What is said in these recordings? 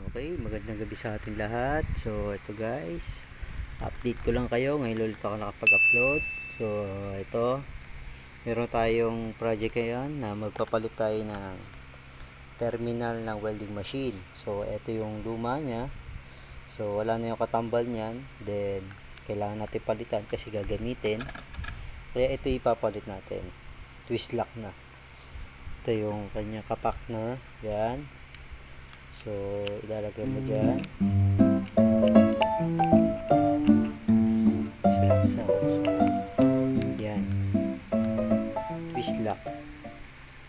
Okay, magandang gabi sa ating lahat. So, ito guys, update ko lang kayo. Ngayon ulit ako nakapag-upload. So, ito, meron tayong project ngayon na magpapalit tayo ng terminal ng welding machine. So, ito yung luma niya. So, wala na yung katambal niyan. Then, kailangan natin palitan kasi gagamitin. Kaya ito ipapalit natin. Twist lock na. Ito yung kanya ka-partner. Yan. So, ilalagay mo dyan. So, yan. Twist lock.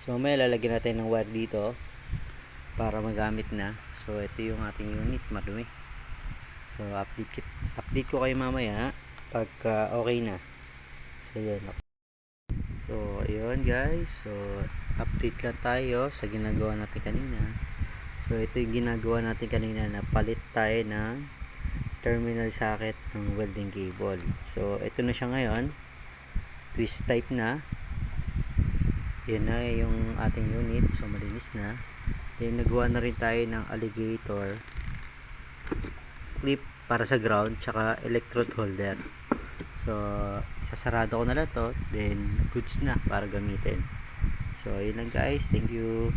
So, may lalagyan natin ng wire dito para magamit na. So, ito yung ating unit. Madumi. So, update ko kayo mamaya pagka okay na. So, yun. So, ayun guys. So, update lang tayo sa ginagawa natin kanina. So, ito yung ginagawa natin kanina na palit tayo ng terminal socket ng welding cable. So, ito na siya ngayon. Twist type na. Yan na yung ating unit. So, malinis na. Then, nagawa na rin tayo ng alligator clip para sa ground, tsaka electrode holder. So, sasarado ko na lang to. Then, goods na para gamitin. So, yun lang guys. Thank you.